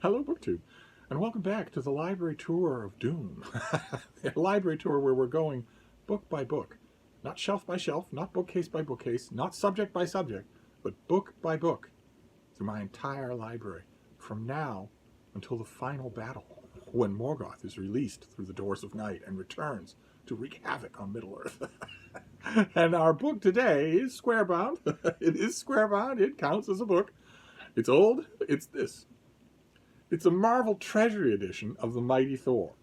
Hello, BookTube, and welcome back to the library tour of Doom. A library tour where we're going book by book. Not shelf by shelf, not bookcase by bookcase, not subject by subject, but book by book through my entire library, from now until the final battle, when Morgoth is released through the doors of night and returns to wreak havoc on Middle-earth. And our book today is square-bound. It is square-bound. It counts as a book. It's old. It's this. It's a Marvel Treasury edition of the Mighty Thor,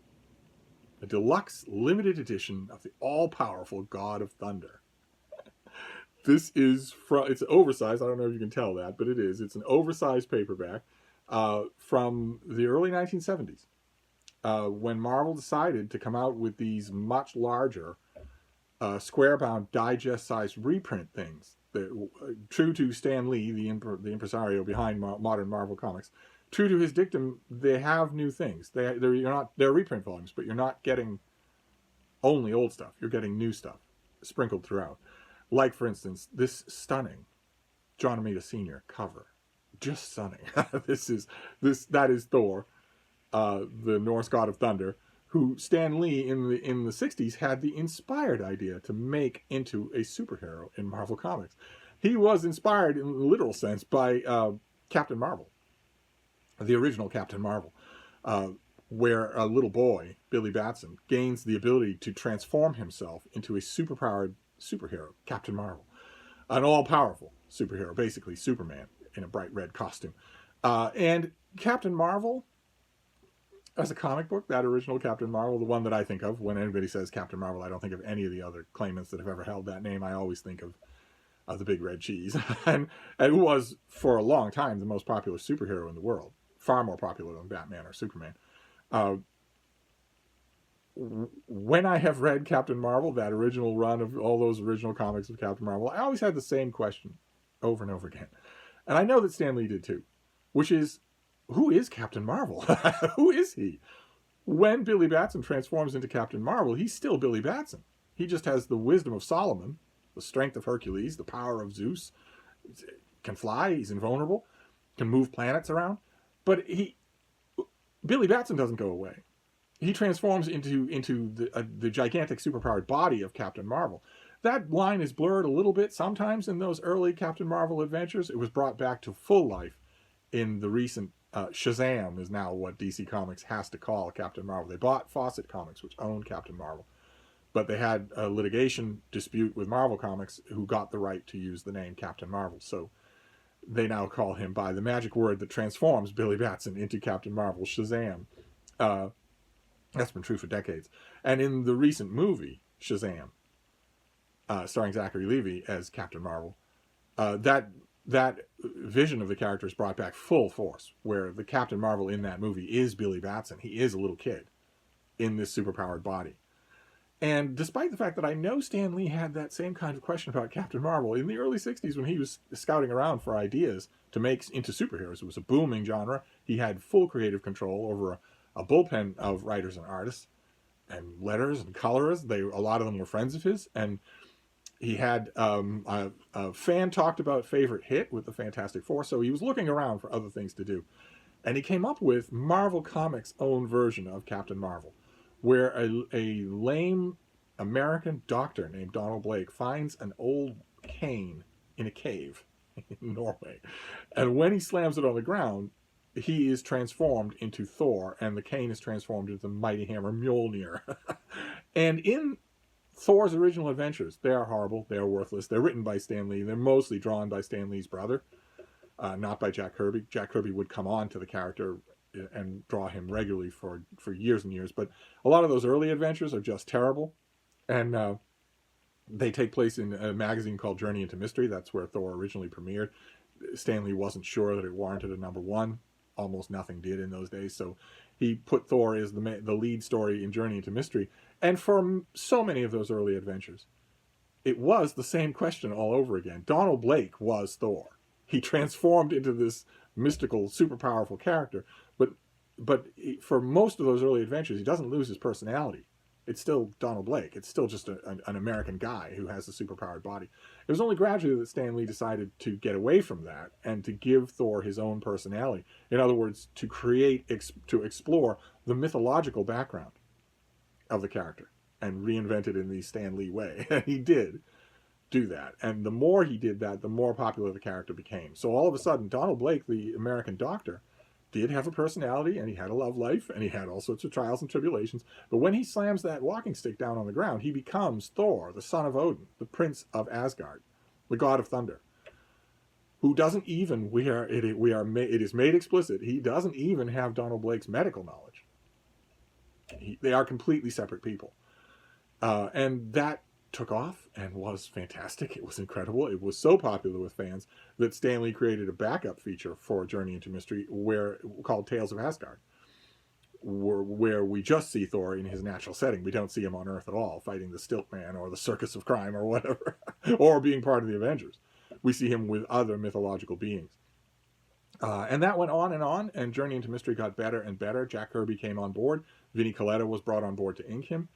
a deluxe limited edition of the all-powerful God of Thunder. This is it's oversized. I don't know if you can tell that, but it is. It's an oversized paperback from the early 1970s, when Marvel decided to come out with these much larger square-bound digest-sized reprint things. That, true to Stan Lee, the impresario behind modern Marvel Comics, true to his dictum, they have new things. They're reprint volumes, but you're not getting only old stuff. You're getting new stuff sprinkled throughout. Like, for instance, this stunning John Romita Sr. cover. Just stunning. That is Thor, the Norse god of thunder, who Stan Lee in the 60s had the inspired idea to make into a superhero in Marvel Comics. He was inspired in the literal sense by Captain Marvel, the original Captain Marvel, where a little boy, Billy Batson, gains the ability to transform himself into a superpowered superhero, Captain Marvel. An all-powerful superhero, basically Superman in a bright red costume. And Captain Marvel, as a comic book, that original Captain Marvel, the one that I think of when anybody says Captain Marvel, I don't think of any of the other claimants that have ever held that name. I always think of the Big Red Cheese. and it was, for a long time, the most popular superhero in the world. Far more popular than Batman or Superman. When I have read Captain Marvel, that original run of all those original comics of Captain Marvel, I always had the same question over and over again. And I know that Stan Lee did too, which is, who is Captain Marvel? Who is he? When Billy Batson transforms into Captain Marvel, he's still Billy Batson. He just has the wisdom of Solomon, the strength of Hercules, the power of Zeus, can fly, he's invulnerable, can move planets around. But Billy Batson doesn't go away. He transforms into the gigantic superpowered body of Captain Marvel. That line is blurred a little bit sometimes in those early Captain Marvel adventures. It was brought back to full life in the recent Shazam is now what DC Comics has to call Captain Marvel. They bought Fawcett Comics, which owned Captain Marvel, but they had a litigation dispute with Marvel Comics, who got the right to use the name Captain Marvel. So they now call him by the magic word that transforms Billy Batson into Captain Marvel, Shazam. That's been true for decades. And in the recent movie, Shazam, starring Zachary Levi as Captain Marvel, that vision of the character is brought back full force, where the Captain Marvel in that movie is Billy Batson. He is a little kid in this superpowered body. And despite the fact that I know Stan Lee had that same kind of question about Captain Marvel in the early 60s when he was scouting around for ideas to make into superheroes, it was a booming genre. He had full creative control over a bullpen of writers and artists and letters and colorists. A lot of them were friends of his. And he had a fan talked about favorite hit with the Fantastic Four, so he was looking around for other things to do. And he came up with Marvel Comics' own version of Captain Marvel, where a lame American doctor named Donald Blake finds an old cane in a cave in Norway. And when he slams it on the ground, he is transformed into Thor, and the cane is transformed into the mighty hammer Mjolnir. And in Thor's original adventures, they are horrible, they are worthless, they're written by Stan Lee, they're mostly drawn by Stan Lee's brother, not by Jack Kirby. Jack Kirby would come on to the character and draw him regularly for years and years, but a lot of those early adventures are just terrible. And they take place in a magazine called Journey into Mystery. That's where Thor originally premiered. Stan Lee wasn't sure that it warranted a #1. Almost nothing did in those days, so he put Thor as the lead story in Journey into Mystery. And for so many of those early adventures, it was the same question all over again. Donald Blake was Thor. He transformed into this mystical, super powerful character, but for most of those early adventures, he doesn't lose his personality. It's still Donald Blake. It's still just an American guy who has a superpowered body. It was only gradually that Stan Lee decided to get away from that and to give Thor his own personality. In other words, to to explore the mythological background of the character and reinvent it in the Stan Lee way. And he did do that. And the more he did that, the more popular the character became. So all of a sudden, Donald Blake, the American doctor, did have a personality, and he had a love life, and he had all sorts of trials and tribulations. But when he slams that walking stick down on the ground, he becomes Thor, the son of Odin, the prince of Asgard, the god of thunder, who doesn't even, it is made explicit, he doesn't even have Donald Blake's medical knowledge. They are completely separate people. And that took off and was fantastic. It was incredible. It was so popular with fans that Stan Lee created a backup feature for Journey into Mystery called Tales of Asgard, where we just see Thor in his natural setting. We don't see him on Earth at all, fighting the Stilt Man or the Circus of Crime or whatever, or being part of the Avengers. We see him with other mythological beings. And that went on, and Journey into Mystery got better and better. Jack Kirby came on board. Vinnie Coletta was brought on board to ink him.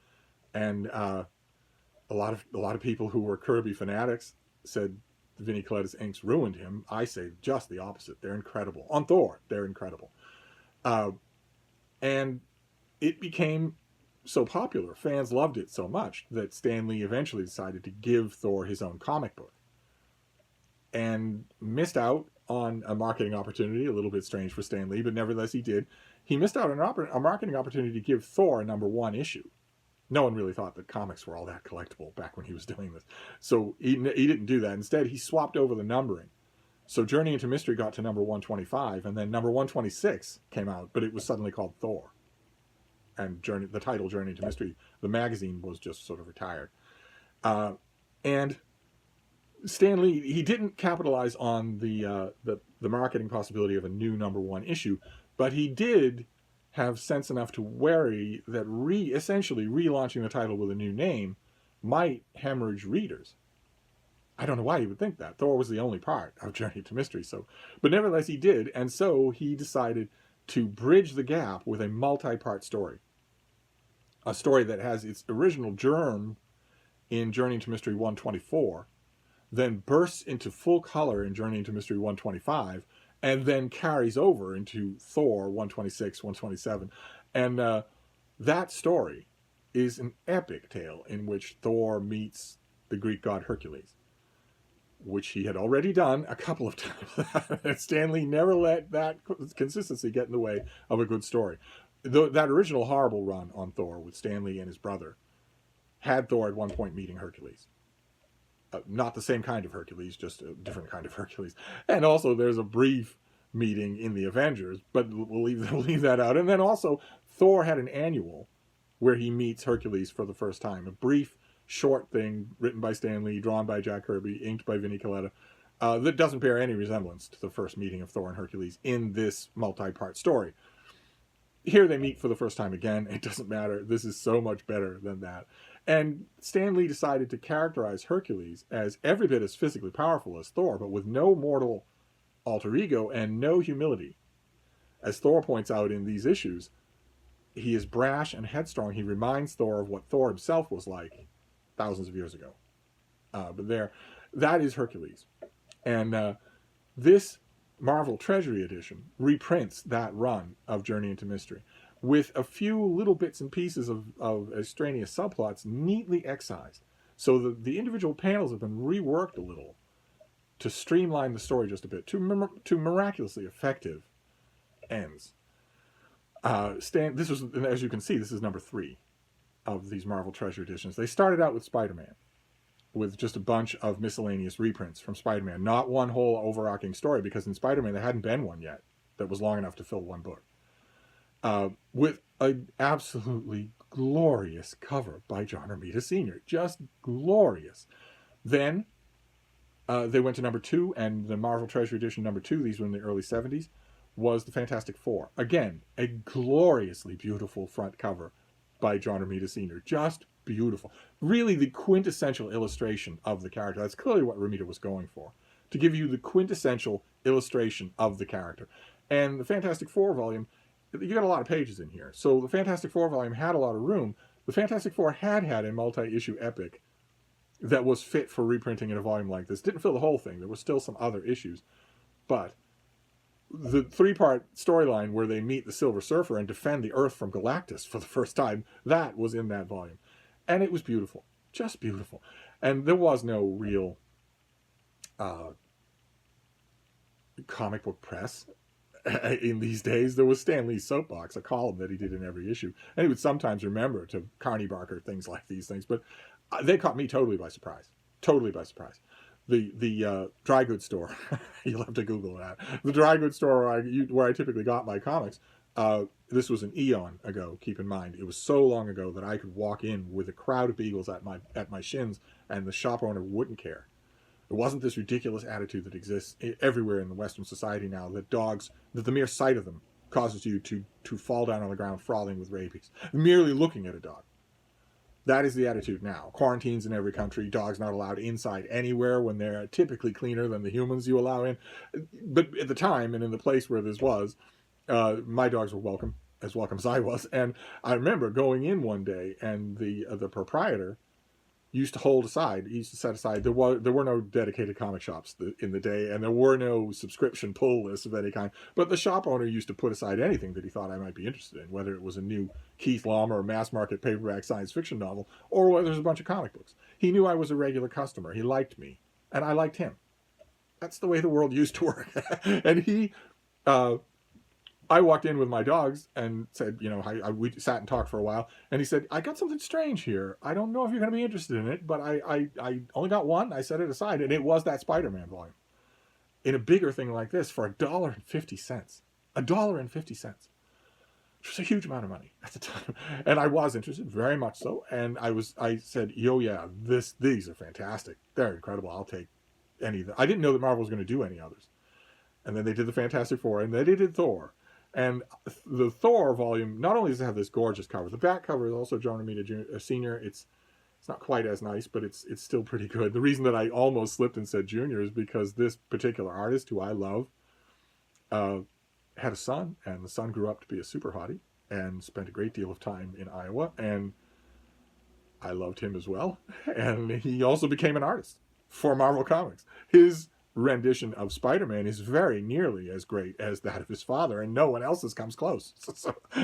And a lot of people who were Kirby fanatics said Vinnie Coletta's inks ruined him. I say just the opposite. They're incredible. On Thor, they're incredible. And it became so popular. Fans loved it so much that Stan Lee eventually decided to give Thor his own comic book. And missed out on a marketing opportunity, a little bit strange for Stan Lee, but nevertheless he did. He missed out on a marketing opportunity to give Thor a #1 issue. No one really thought that comics were all that collectible back when he was doing this. So he didn't do that. Instead, he swapped over the numbering. So Journey into Mystery got to #125, and then #126 came out, but it was suddenly called Thor. And the title Journey into Mystery, the magazine was just sort of retired. And Stan Lee, he didn't capitalize on the marketing possibility of a new #1 issue, but he did have sense enough to worry that essentially relaunching the title with a new name might hemorrhage readers. I don't know why he would think that. Thor was the only part of Journey to Mystery, but nevertheless he did, and so he decided to bridge the gap with a multi-part story. A story that has its original germ in Journey to Mystery 124, then bursts into full color in Journey into Mystery 125, and then carries over into Thor 126, 127. And that story is an epic tale in which Thor meets the Greek god Hercules, which he had already done a couple of times. And Stan Lee never let that consistency get in the way of a good story. That original horrible run on Thor with Stan Lee and his brother had Thor at one point meeting Hercules. Not the same kind of Hercules, just a different kind of Hercules. And also there's a brief meeting in the Avengers, but we'll leave that out. And then also Thor had an annual where he meets Hercules for the first time. A brief, short thing written by Stan Lee, drawn by Jack Kirby, inked by Vinnie Coletta, that doesn't bear any resemblance to the first meeting of Thor and Hercules in this multi-part story. Here they meet for the first time again. It doesn't matter. This is so much better than that. And Stan Lee decided to characterize Hercules as every bit as physically powerful as Thor, but with no mortal alter ego and no humility. As Thor points out in these issues, he is brash and headstrong. He reminds Thor of what Thor himself was like thousands of years ago. That is Hercules. And this Marvel Treasury Edition reprints that run of Journey into Mystery with a few little bits and pieces of extraneous subplots neatly excised. So the individual panels have been reworked a little to streamline the story just a bit, to miraculously effective ends. This was, as you can see, this is number 3 of these Marvel Treasure Editions. They started out with Spider-Man, with just a bunch of miscellaneous reprints from Spider-Man. Not one whole overarching story, because in Spider-Man there hadn't been one yet that was long enough to fill one book. With an absolutely glorious cover by John Romita Sr. Just glorious. Then they went to number 2, and the Marvel Treasure Edition number 2, these were in the early 70s, was the Fantastic Four. Again, a gloriously beautiful front cover by John Romita Sr. Just beautiful. Really the quintessential illustration of the character. That's clearly what Romita was going for, to give you the quintessential illustration of the character. And the Fantastic Four volume, you got a lot of pages in here. So the Fantastic Four volume had a lot of room, The Fantastic Four had a multi-issue epic that was fit for reprinting in a volume like this. Didn't fill the whole thing. There were still some other issues. But the 3-part storyline where they meet the Silver Surfer and defend the Earth from Galactus for the first time, that was in that volume. And it was beautiful. Just beautiful. And there was no real comic book press in these days. There was Stan Lee's Soapbox, a column that he did in every issue. And he would sometimes remember to Carney Barker things like these things. But they caught me totally by surprise. Totally by surprise. The dry goods store, you'll have to Google that. The dry goods store where I typically got my comics, this was an eon ago, keep in mind. It was so long ago that I could walk in with a crowd of beagles at my shins and the shop owner wouldn't care. It wasn't this ridiculous attitude that exists everywhere in the Western society now, that the mere sight of them causes you to fall down on the ground frothing with rabies, merely looking at a dog. That is the attitude now. Quarantines in every country, dogs not allowed inside anywhere when they're typically cleaner than the humans you allow in. But at the time and in the place where this was, my dogs were welcome as I was. And I remember going in one day and the proprietor used to hold aside, he used to set aside, there were no dedicated comic shops in the day, and there were no subscription pull lists of any kind, but the shop owner used to put aside anything that he thought I might be interested in, whether it was a new Keith Laumer mass market paperback science fiction novel, or whether it was a bunch of comic books. He knew I was a regular customer. He liked me, and I liked him. That's the way the world used to work. And I walked in with my dogs and said, we sat and talked for a while. And he said, I got something strange here. I don't know if you're going to be interested in it, but I only got one. I set it aside. And it was that Spider-Man volume. In a bigger thing like this for $1.50. $1.50. Which was a huge amount of money at the time. And I was interested, very much so. And I said, yeah, these are fantastic. They're incredible. I'll take any of them. I didn't know that Marvel was going to do any others. And then they did the Fantastic Four, and then they did Thor. And the Thor volume, not only does it have this gorgeous cover, the back cover is also John Romita Sr. It's not quite as nice, but it's still pretty good. The reason that I almost slipped and said Junior is because this particular artist, who I love, had a son, and the son grew up to be a super hottie and spent a great deal of time in Iowa, and I loved him as well. And he also became an artist for Marvel Comics. His rendition of Spider-Man is very nearly as great as that of his father, and no one else's comes close.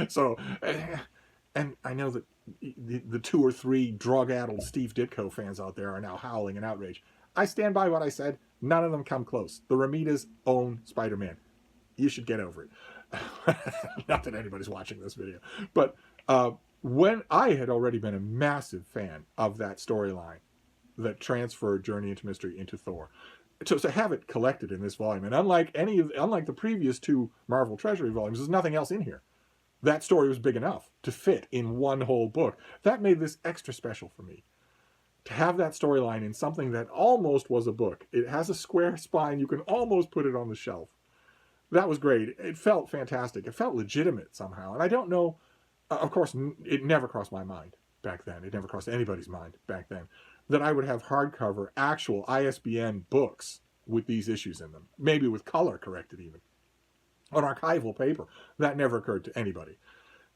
So and I know that the 2 or 3 drug-addled Steve Ditko fans out there are now howling in outrage. I stand by what I said. None of them come close. The Romitas own Spider-Man. You should get over it. Not that anybody's watching this video, but when I had already been a massive fan of that storyline that transferred Journey into Mystery into Thor, to have it collected in this volume, and unlike the previous 2 Marvel Treasury volumes, there's nothing else in here. That story was big enough to fit in one whole book. That made this extra special for me. To have that storyline in something that almost was a book. It has a square spine. You can almost put it on the shelf. That was great. It felt fantastic. It felt legitimate somehow. And I don't know, of course, it never crossed my mind back then. It never crossed anybody's mind back then that I would have hardcover, actual ISBN books with these issues in them. Maybe with color corrected even. On archival paper. That never occurred to anybody.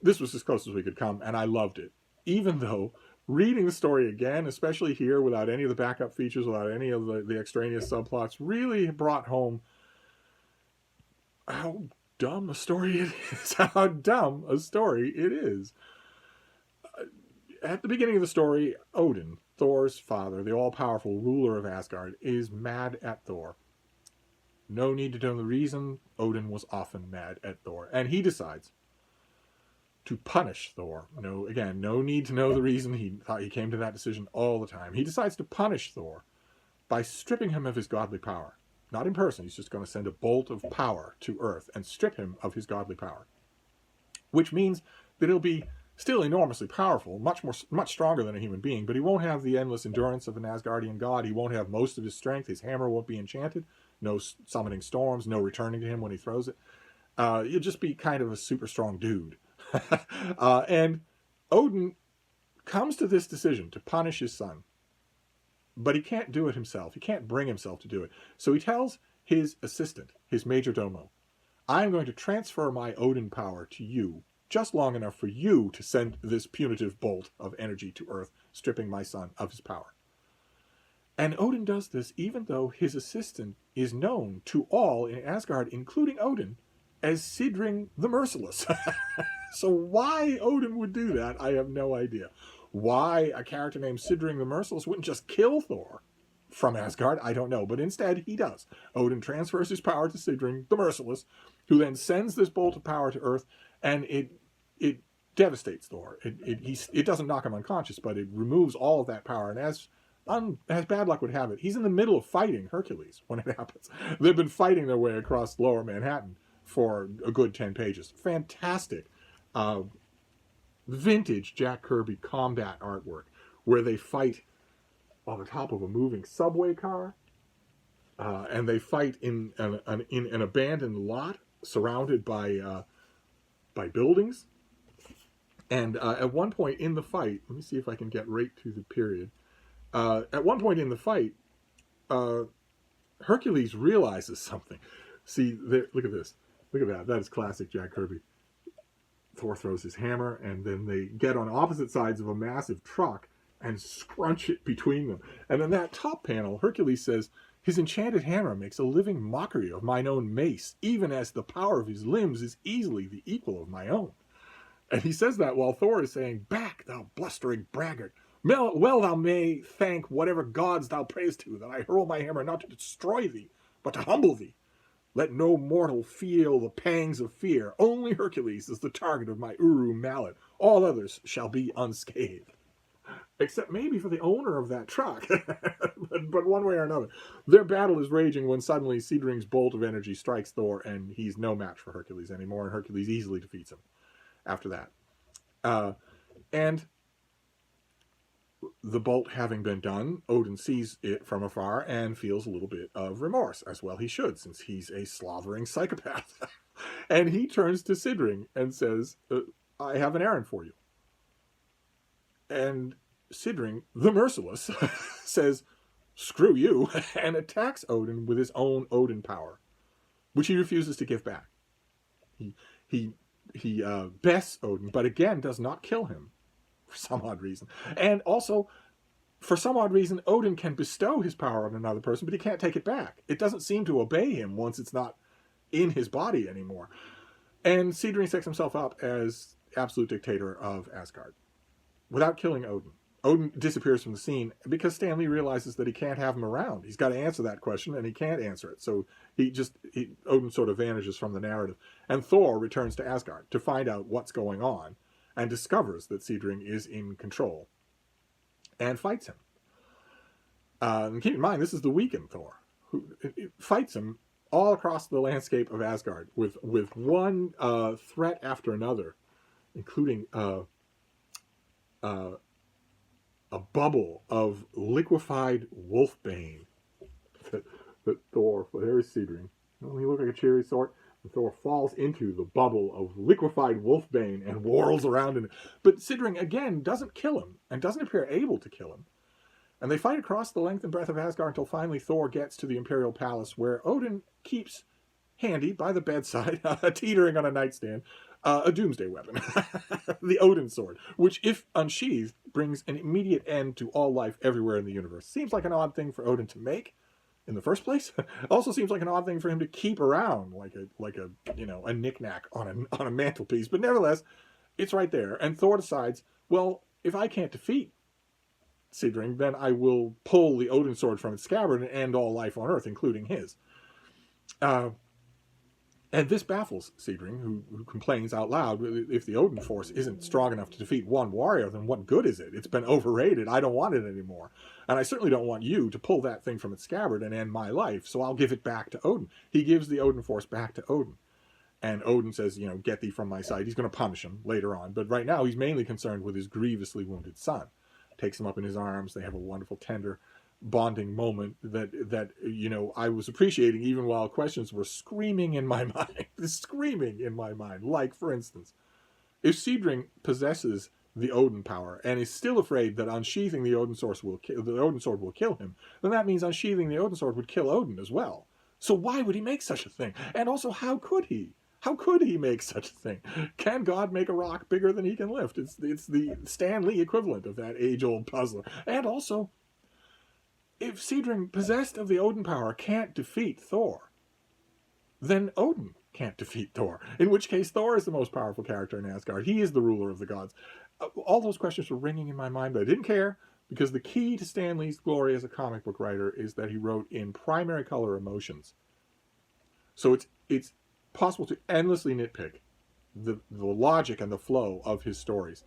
This was as close as we could come, and I loved it. Even though reading the story again, especially here without any of the backup features, without any of the extraneous subplots, really brought home how dumb a story it is. How dumb a story it is. At the beginning of the story, Odin, Thor's father, the all-powerful ruler of Asgard, is mad at Thor. No need to know the reason. Odin was often mad at Thor. And he decides to punish Thor. No need to know the reason. He came to that decision all the time. He decides to punish Thor by stripping him of his godly power. Not in person. He's just going to send a bolt of power to Earth and strip him of his godly power. Which means that he'll be still enormously powerful, much stronger than a human being, but he won't have the endless endurance of an Asgardian god. He won't have most of his strength. His hammer won't be enchanted. No summoning storms, no returning to him when he throws it. You'll just be kind of a super strong dude. And Odin comes to this decision to punish his son, but he can't do it himself. He can't bring himself to do it. So he tells his assistant, his major domo, I'm going to transfer my Odin power to you just long enough for you to send this punitive bolt of energy to Earth, stripping my son of his power. And Odin does this even though his assistant is known to all in Asgard, including Odin, as Sidring the Merciless. So why Odin would do that, I have no idea. Why a character named Sidring the Merciless wouldn't just kill Thor from Asgard, I don't know. But instead, he does. Odin transfers his power to Sidring the Merciless, who then sends this bolt of power to Earth, and it devastates Thor. It doesn't knock him unconscious, but it removes all of that power. And as bad luck would have it, he's in the middle of fighting Hercules when it happens. They've been fighting their way across lower Manhattan for a good 10 pages. Fantastic vintage Jack Kirby combat artwork where they fight on the top of a moving subway car, and they fight in an abandoned lot surrounded by buildings. And at one point in the fight, let me see if I can get right to the period. At one point in the fight, Hercules realizes something. See, look at this. Look at that. That is classic Jack Kirby. Thor throws his hammer, and then they get on opposite sides of a massive truck and scrunch it between them. And in that top panel, Hercules says, "His enchanted hammer makes a living mockery of mine own mace, even as the power of his limbs is easily the equal of my own." And he says that while Thor is saying, "Back, thou blustering braggart. Well thou may thank whatever gods thou prayest to, that I hurl my hammer not to destroy thee, but to humble thee. Let no mortal feel the pangs of fear. Only Hercules is the target of my Uru mallet. All others shall be unscathed." Except maybe for the owner of that truck. but one way or another. Their battle is raging when suddenly Sidring's bolt of energy strikes Thor, and he's no match for Hercules anymore, and Hercules easily defeats him after that. And the bolt having been done, Odin sees it from afar and feels a little bit of remorse, as well he should, since he's a slothering psychopath. And he turns to Sidring and says, "I have an errand for you." And Sidring, the Merciless, says, "Screw you," and attacks Odin with his own Odin power, which he refuses to give back. He bests Odin, but again does not kill him for some odd reason. And also, for some odd reason, Odin can bestow his power on another person, but he can't take it back. It doesn't seem to obey him once it's not in his body anymore. And Sidring sets himself up as absolute dictator of Asgard without killing Odin. Odin disappears from the scene because Stan Lee realizes that he can't have him around. He's got to answer that question, and he can't answer it. So Odin sort of vanishes from the narrative. And Thor returns to Asgard to find out what's going on, and discovers that Sidring is in control, and fights him. And keep in mind, this is the weakened Thor, who fights him all across the landscape of Asgard with one threat after another, including a bubble of liquefied wolfbane that Thor, there's Sidring. Doesn't he look like a cheery sort? Thor falls into the bubble of liquefied wolfbane and whirls around in it. But Sidring, again, doesn't kill him and doesn't appear able to kill him. And they fight across the length and breadth of Asgard until finally Thor gets to the Imperial Palace, where Odin keeps handy by the bedside, teetering on a nightstand, a doomsday weapon, the Odin Sword, which, if unsheathed, brings an immediate end to all life everywhere in the universe. Seems like an odd thing for Odin to make in the first place. Also seems like an odd thing for him to keep around, like a knickknack on a mantelpiece. But nevertheless, it's right there. And Thor decides, well, if I can't defeat Sidring, then I will pull the Odin Sword from its scabbard and end all life on Earth, including his. And this baffles Sidring, who complains out loud, if the Odin force isn't strong enough to defeat one warrior, then what good is it? It's been overrated. I don't want it anymore. And I certainly don't want you to pull that thing from its scabbard and end my life, so I'll give it back to Odin. He gives the Odin force back to Odin. And Odin says, get thee from my sight. He's going to punish him later on. But right now, he's mainly concerned with his grievously wounded son. Takes him up in his arms. They have a wonderful, tender bonding moment that I was appreciating even while questions were screaming in my mind. Like, for instance, if Sidring possesses the Odin power and is still afraid that unsheathing the Odin Sword will kill him, then that means unsheathing the Odin Sword would kill Odin as well. So why would he make such a thing? And also, how could he? How could he make such a thing? Can God make a rock bigger than he can lift? It's the Stan Lee equivalent of that age-old puzzler. And also, if Sidrin, possessed of the Odin power, can't defeat Thor, then Odin can't defeat Thor. In which case, Thor is the most powerful character in Asgard. He is the ruler of the gods. All those questions were ringing in my mind, but I didn't care, because the key to Stan Lee's glory as a comic book writer is that he wrote in primary color emotions. So it's possible to endlessly nitpick the logic and the flow of his stories.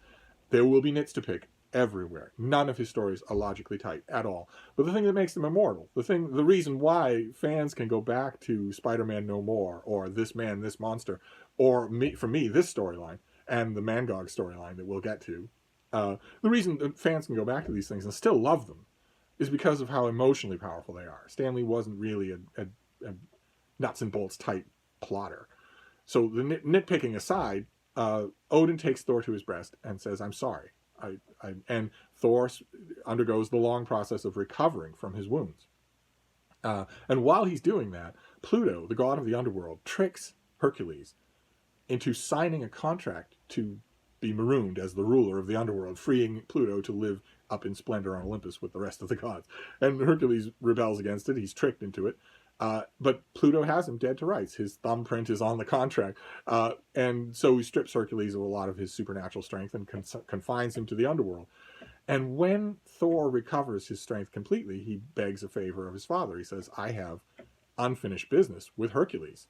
There will be nits to pick everywhere. None of his stories are logically tight at all. But the thing that makes them immortal, the reason why fans can go back to Spider-Man No More, or This Man, This Monster, or for me, this storyline, and the Mangog storyline that we'll get to, the reason that fans can go back to these things and still love them is because of how emotionally powerful they are. Stan Lee wasn't really a nuts and bolts type plotter. So the nitpicking aside, Odin takes Thor to his breast and says, "I'm sorry." And Thor undergoes the long process of recovering from his wounds. And while he's doing that, Pluto, the god of the underworld, tricks Hercules into signing a contract to be marooned as the ruler of the underworld, freeing Pluto to live up in splendor on Olympus with the rest of the gods. And Hercules rebels against it. He's tricked into it. But Pluto has him dead to rights. His thumbprint is on the contract. And so he strips Hercules of a lot of his supernatural strength and confines him to the underworld. And when Thor recovers his strength completely, he begs a favor of his father. He says, "I have unfinished business with Hercules.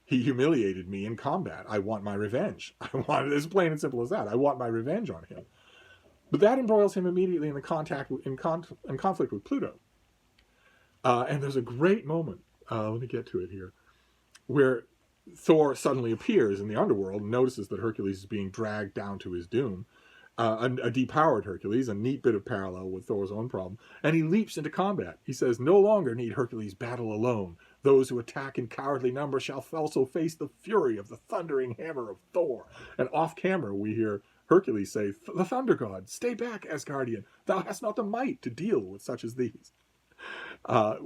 He humiliated me in combat. I want my revenge. It's plain and simple as that. I want my revenge on him." But that embroils him immediately in conflict with Pluto. And there's a great moment, let me get to it here, where Thor suddenly appears in the underworld and notices that Hercules is being dragged down to his doom. A depowered Hercules, a neat bit of parallel with Thor's own problem, and he leaps into combat. He says, "No longer need Hercules battle alone. Those who attack in cowardly number shall also face the fury of the thundering hammer of Thor." And off camera we hear Hercules say, "The thunder god, stay back, Asgardian. Thou hast not the might to deal with such as these."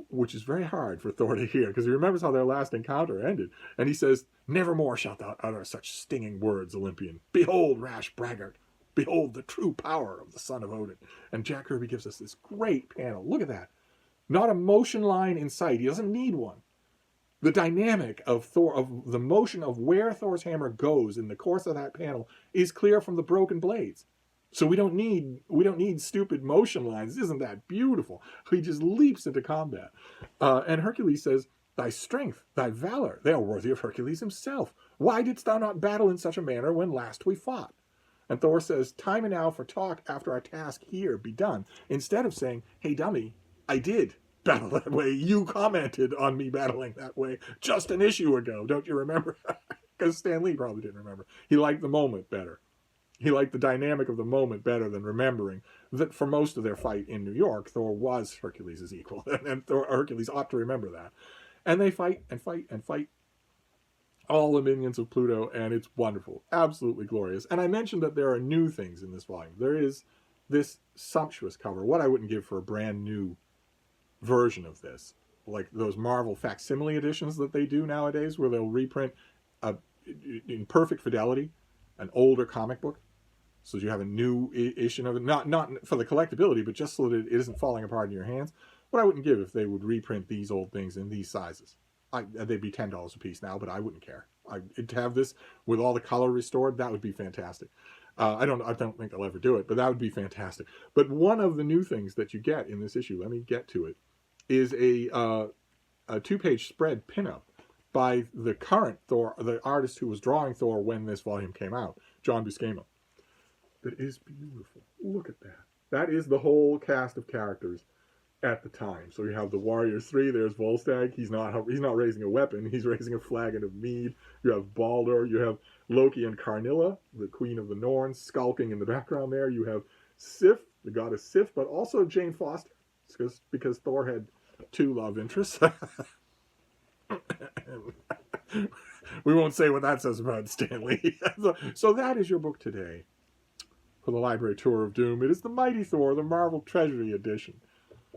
Which is very hard for Thor to hear, because he remembers how their last encounter ended. And he says, "Nevermore shalt thou utter such stinging words, Olympian. Behold, rash braggart. Behold the true power of the son of Odin." And Jack Kirby gives us this great panel. Look at that. Not a motion line in sight. He doesn't need one. The dynamic of Thor, of the motion of where Thor's hammer goes in the course of that panel, is clear from the broken blades. So we don't need stupid motion lines. Isn't that beautiful? He just leaps into combat. And Hercules says, "Thy strength, thy valor, they are worthy of Hercules himself. Why didst thou not battle in such a manner when last we fought?" And Thor says, "Time enow for talk after our task here be done." Instead of saying, "Hey dummy, I did battle that way. You commented on me battling that way just an issue ago. Don't you remember?" Because Stan Lee probably didn't remember. He liked the moment better. He liked the dynamic of the moment better than remembering that for most of their fight in New York, Thor was Hercules' equal. And Hercules ought to remember that. And they fight and fight and fight all the minions of Pluto, and it's wonderful. Absolutely glorious. And I mentioned that there are new things in this volume. There is this sumptuous cover, what I wouldn't give for a brand new version of this. Like those Marvel facsimile editions that they do nowadays, where they'll reprint in perfect fidelity an older comic book. So you have a new issue of it, not for the collectability, but just so that it isn't falling apart in your hands. What I wouldn't give if they would reprint these old things in these sizes. They'd be $10 a piece now, but I wouldn't care. To have this with all the color restored, that would be fantastic. I don't think they'll ever do it, but that would be fantastic. But one of the new things that you get in this issue, let me get to it, is a 2-page spread pinup by the current Thor, the artist who was drawing Thor when this volume came out, John Buscema. That is beautiful. Look at that. That is the whole cast of characters at the time. So you have the Warriors 3. There's Volstagg. He's not raising a weapon. He's raising a flagon of mead. You have Baldur. You have Loki and Karnilla, the Queen of the Norns, skulking in the background there. You have Sif, the goddess Sif, but also Jane Foster, because Thor had 2 love interests. We won't say what that says about Stan Lee. So that is your book today for the Library Tour of Doom. It is the Mighty Thor, the Marvel Treasury Edition.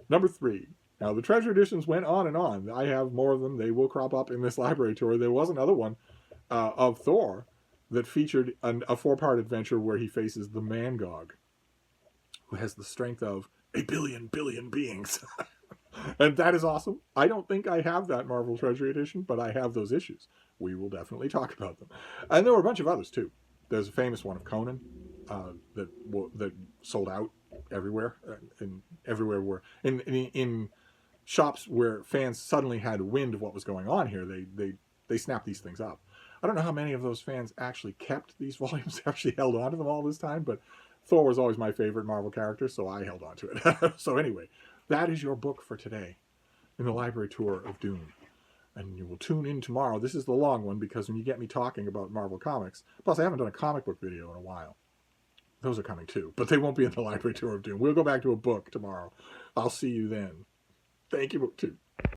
Number 3. Now, the treasure editions went on and on. I have more of them. They will crop up in this library tour. There was another one of Thor that featured a 4-part adventure where he faces the Mangog, who has the strength of a billion beings. And that is awesome. I don't think I have that Marvel Treasury Edition, but I have those issues. We will definitely talk about them. And there were a bunch of others too. There's a famous one of Conan that sold out everywhere, and everywhere where in shops where fans suddenly had wind of what was going on here. They snapped these things up. I don't know how many of those fans actually kept these volumes, actually held on to them all this time, but Thor was always my favorite Marvel character, so I held on to it. So anyway, that is your book for today in the library tour of Doom. And you will tune in tomorrow. This is the long one because when you get me talking about Marvel Comics, plus I haven't done a comic book video in a while. Those are coming too, but they won't be in the library tour of Doom. We'll go back to a book tomorrow. I'll see you then. Thank you, BookTube.